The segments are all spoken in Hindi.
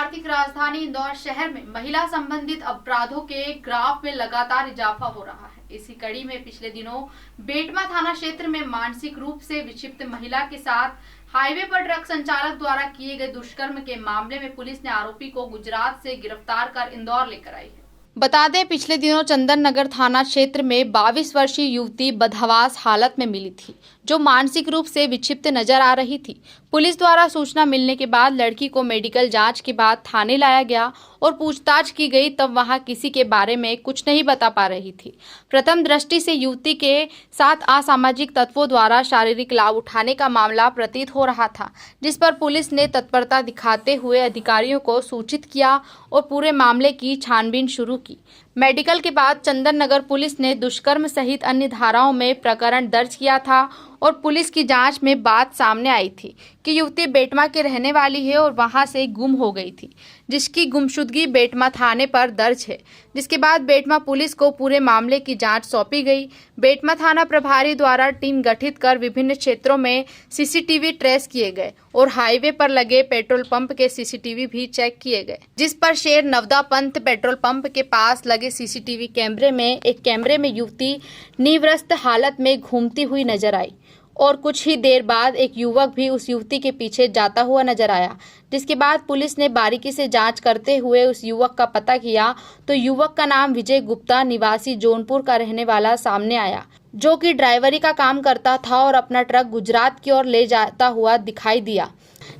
आर्थिक राजधानी इंदौर शहर में महिला संबंधित अपराधों के ग्राफ में लगातार इजाफा हो रहा है। इसी कड़ी में पिछले दिनों बेटमा थाना क्षेत्र में मानसिक रूप से विक्षिप्त महिला के साथ हाईवे पर ट्रक संचालक द्वारा किए गए दुष्कर्म के मामले में पुलिस ने आरोपी को गुजरात से गिरफ्तार कर इंदौर लेकर आई है। बता दें, पिछले दिनों चंदन नगर थाना क्षेत्र में 22 वर्षीय युवती बदहवास हालत में मिली थी, जो मानसिक रूप से विक्षिप्त नजर आ रही थी। पुलिस द्वारा सूचना मिलने के बाद लड़की को मेडिकल जांच के बाद थाने लाया गया और पूछताछ की गई, तब वहां किसी के बारे में कुछ नहीं बता पा रही थी। प्रथम दृष्टि से युवती के साथ असामाजिक तत्वों द्वारा शारीरिक लाभ उठाने का मामला प्रतीत हो रहा था, जिस पर पुलिस ने तत्परता दिखाते हुए अधिकारियों को सूचित किया और पूरे मामले की छानबीन शुरू की। मेडिकल के बाद चंदन नगर पुलिस ने दुष्कर्म सहित अन्य धाराओं में प्रकरण दर्ज किया था और पुलिस की जांच में बात सामने आई थी कि युवती बेटमा की रहने वाली है और वहां से गुम हो गई थी, जिसकी गुमशुदगी बेटमा थाने पर दर्ज है। जिसके बाद बेटमा पुलिस को पूरे मामले की जांच सौंपी गई। बेटमा थाना प्रभारी द्वारा टीम गठित कर विभिन्न क्षेत्रों में सीसीटीवी ट्रेस किए गए और हाईवे पर लगे पेट्रोल पंप के सीसीटीवी भी चेक किए गए, जिस पर शेर नवदा पंथ पेट्रोल पंप के पास लगे सीसीटीवी कैमरे में युवती नीवरस्त हालत में घूमती हुई नजर आई और कुछ ही देर बाद एक युवक भी उस युवती के पीछे जाता हुआ नजर आया। जिसके बाद पुलिस ने बारीकी से जांच करते हुए उस युवक का पता किया तो युवक का नाम विजय गुप्ता निवासी जौनपुर का रहने वाला सामने आया, जो कि ड्राइवरी का काम करता था और अपना ट्रक गुजरात की ओर ले जाता हुआ दिखाई दिया,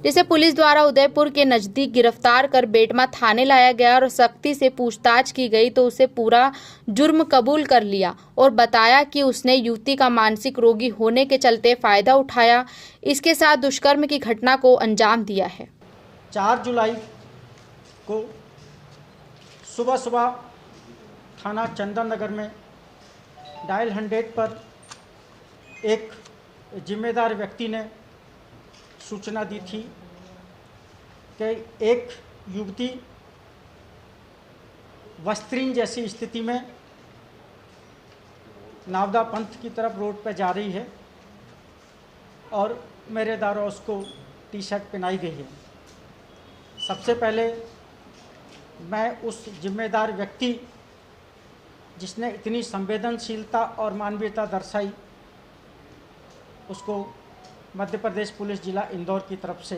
जिसे पुलिस द्वारा उदयपुर के नजदीक गिरफ्तार कर बेटमा थाने लाया गया और सख्ती से पूछताछ की गई तो उसे पूरा जुर्म कबूल कर लिया और बताया कि उसने युवती का मानसिक रोगी होने के चलते फायदा उठाया, इसके साथ दुष्कर्म की घटना को अंजाम दिया है। 4 जुलाई को सुबह सुबह थाना चंदन नगर में डायल 100 पर एक जिम्मेदार व्यक्ति ने सूचना दी थी कि एक युवती वस्त्रीन जैसी स्थिति में नावदा पंथ की तरफ रोड पर जा रही है और मेरे द्वारा उसको टी शर्ट पहनाई गई है। सबसे पहले मैं उस जिम्मेदार व्यक्ति जिसने इतनी संवेदनशीलता और मानवीयता दर्शाई, उसको मध्य प्रदेश पुलिस जिला इंदौर की तरफ से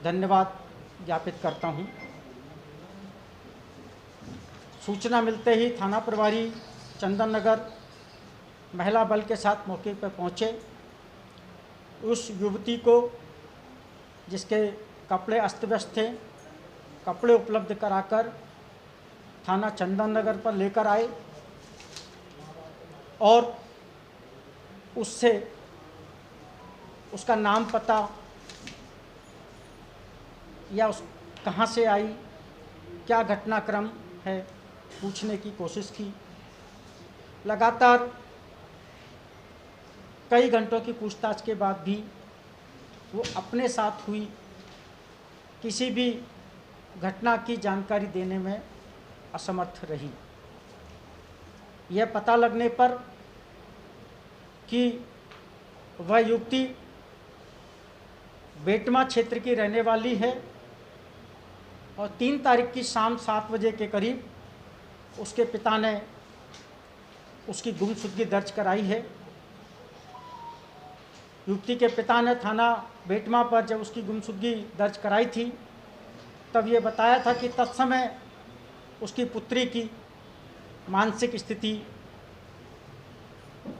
धन्यवाद ज्ञापित करता हूं। सूचना मिलते ही थाना प्रभारी चंदन नगर महिला बल के साथ मौके पर पहुंचे। उस युवती को, जिसके कपड़े अस्त व्यस्त थे, कपड़े उपलब्ध कराकर थाना चंदन नगर पर लेकर आए और उससे उसका नाम पता या उस कहाँ से आई, क्या घटनाक्रम है, पूछने की कोशिश की। लगातार कई घंटों की पूछताछ के बाद भी वो अपने साथ हुई किसी भी घटना की जानकारी देने में असमर्थ रही। यह पता लगने पर कि वह युवती बेटमा क्षेत्र की रहने वाली है और 3 तारीख की शाम 7 बजे के करीब उसके पिता ने उसकी गुमशुदगी दर्ज कराई है। युवती के पिता ने थाना बेटमा पर जब उसकी गुमशुदगी दर्ज कराई थी तब ये बताया था कि तत्समय उसकी पुत्री की मानसिक स्थिति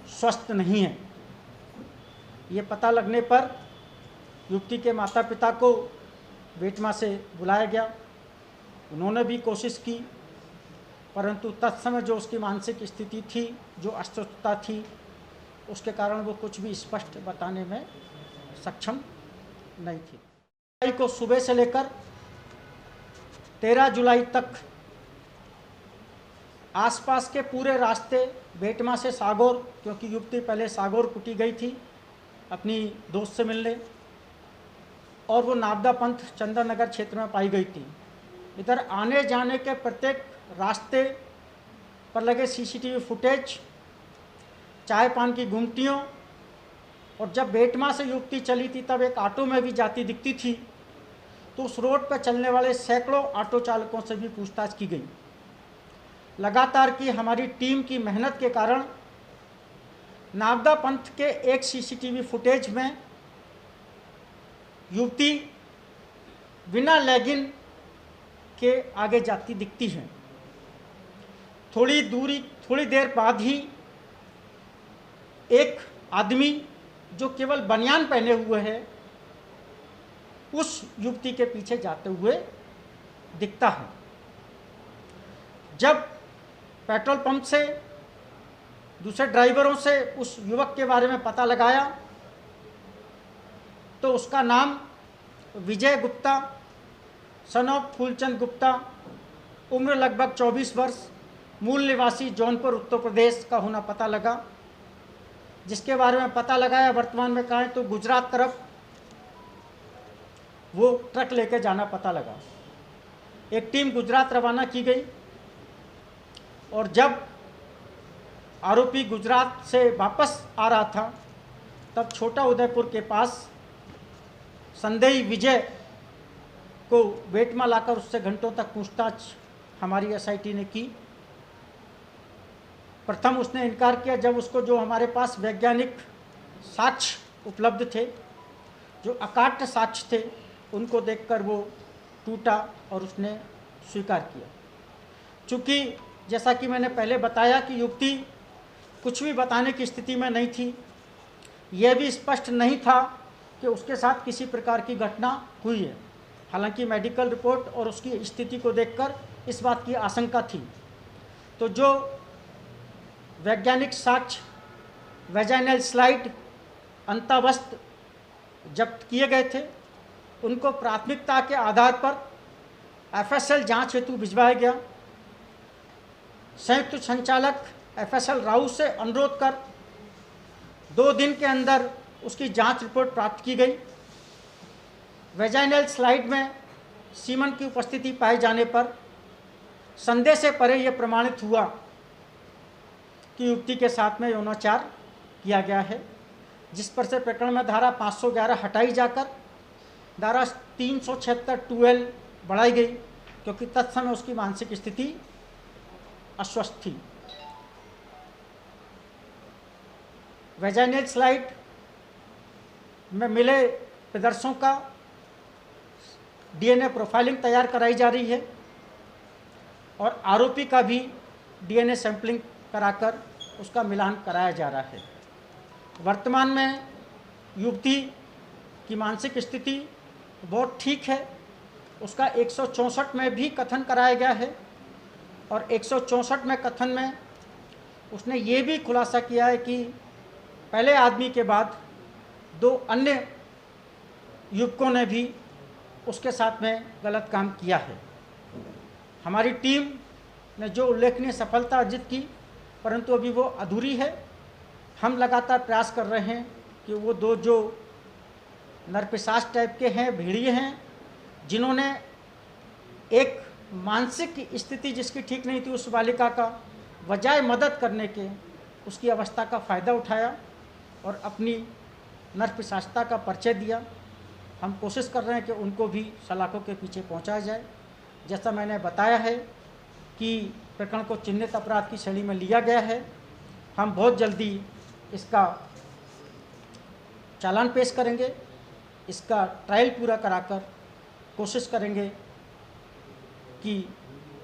स्वस्थ नहीं है। ये पता लगने पर युवती के माता पिता को बेटमा से बुलाया गया। उन्होंने भी कोशिश की, परंतु तत्समय जो उसकी मानसिक स्थिति थी, जो अस्वस्थता थी, उसके कारण वो कुछ भी स्पष्ट बताने में सक्षम नहीं थी। जुलाई को सुबह से लेकर 13 जुलाई तक आसपास के पूरे रास्ते बेटमा से सागौर, क्योंकि युवती पहले सागौर कुटी गई थी अपनी दोस्त से मिलने, और वो नावदा पंथ चंदन नगर क्षेत्र में पाई गई थी। इधर आने जाने के प्रत्येक रास्ते पर लगे सीसीटीवी फुटेज, चाय पान की गुमटियों, और जब बेटमा से युवती चली थी तब एक ऑटो में भी जाती दिखती थी। तो उस रोड पर चलने वाले सैकड़ों ऑटो चालकों से भी पूछताछ की गई। लगातार की हमारी टीम की मेहनत के कारण नावदा पंथ के एक सीसीटीवी फुटेज में युवती बिना लेगिन के आगे जाती दिखती है। थोड़ी देर बाद ही एक आदमी जो केवल बनियान पहने हुए है उस युवती के पीछे जाते हुए दिखता है। जब पेट्रोल पंप से दूसरे ड्राइवरों से उस युवक के बारे में पता लगाया तो उसका नाम विजय गुप्ता सन ऑफ फूलचंद गुप्ता, उम्र लगभग 24 वर्ष, मूल निवासी जौनपुर उत्तर प्रदेश का होना पता लगा। जिसके बारे में पता लगाया वर्तमान में कहें तो गुजरात तरफ वो ट्रक लेकर जाना पता लगा। एक टीम गुजरात रवाना की गई और जब आरोपी गुजरात से वापस आ रहा था तब छोटा उदयपुर के पास संदेही विजय को वेट में लाकर उससे घंटों तक पूछताछ हमारी एसआईटी ने की। प्रथम उसने इनकार किया, जब उसको जो हमारे पास वैज्ञानिक साक्ष्य उपलब्ध थे, जो अकाट्य साक्ष्य थे, उनको देखकर वो टूटा और उसने स्वीकार किया। चूँकि जैसा कि मैंने पहले बताया कि युवती कुछ भी बताने की स्थिति में नहीं थी, यह भी स्पष्ट नहीं था कि उसके साथ किसी प्रकार की घटना हुई है। हालांकि मेडिकल रिपोर्ट और उसकी स्थिति को देखकर इस बात की आशंका थी। तो जो वैज्ञानिक साक्ष्य, वेजाइनल स्लाइड, अंतःवस्त्र जब्त किए गए थे, उनको प्राथमिकता के आधार पर एफएसएल जांच हेतु भिजवाया गया। संयुक्त संचालक एफएसएल राउ से अनुरोध कर 2 दिन के अंदर उसकी जांच रिपोर्ट प्राप्त की गई। वेजाइनल स्लाइड में सीमन की उपस्थिति पाए जाने पर संदेह से परे यह प्रमाणित हुआ कि युवती के साथ में यौनाचार किया गया है, जिस पर से प्रकरण में धारा 511 हटाई जाकर धारा 376 2L बढ़ाई गई, क्योंकि तत्समय उसकी मानसिक स्थिति अस्वस्थ थी। वेजाइनल स्लाइड में मिले प्रदर्शों का डीएनए प्रोफाइलिंग तैयार कराई जा रही है और आरोपी का भी डीएनए सैंपलिंग कराकर उसका मिलान कराया जा रहा है। वर्तमान में युवती की मानसिक स्थिति बहुत ठीक है। उसका 164 में भी कथन कराया गया है और 164 में कथन में उसने ये भी खुलासा किया है कि पहले आदमी के बाद 2 अन्य युवकों ने भी उसके साथ में गलत काम किया है। हमारी टीम ने जो उल्लेखनीय सफलता अर्जित की, परंतु अभी वो अधूरी है। हम लगातार प्रयास कर रहे हैं कि वो 2 जो नरपिशाच टाइप के हैं, भेड़िए हैं, जिन्होंने एक मानसिक स्थिति जिसकी ठीक नहीं थी उस बालिका का बजाय मदद करने के उसकी अवस्था का फ़ायदा उठाया और अपनी नरपिशाचता का परिचय दिया। हम कोशिश कर रहे हैं कि उनको भी सलाखों के पीछे पहुंचाया जाए। जैसा मैंने बताया है कि प्रकरण को चिन्हित अपराध की श्रेणी में लिया गया है। हम बहुत जल्दी इसका चालान पेश करेंगे, इसका ट्रायल पूरा कराकर कोशिश करेंगे कि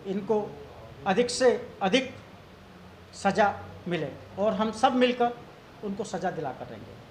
इनको अधिक से अधिक सज़ा मिले और हम सब मिलकर उनको सज़ा दिलाकर रहेंगे।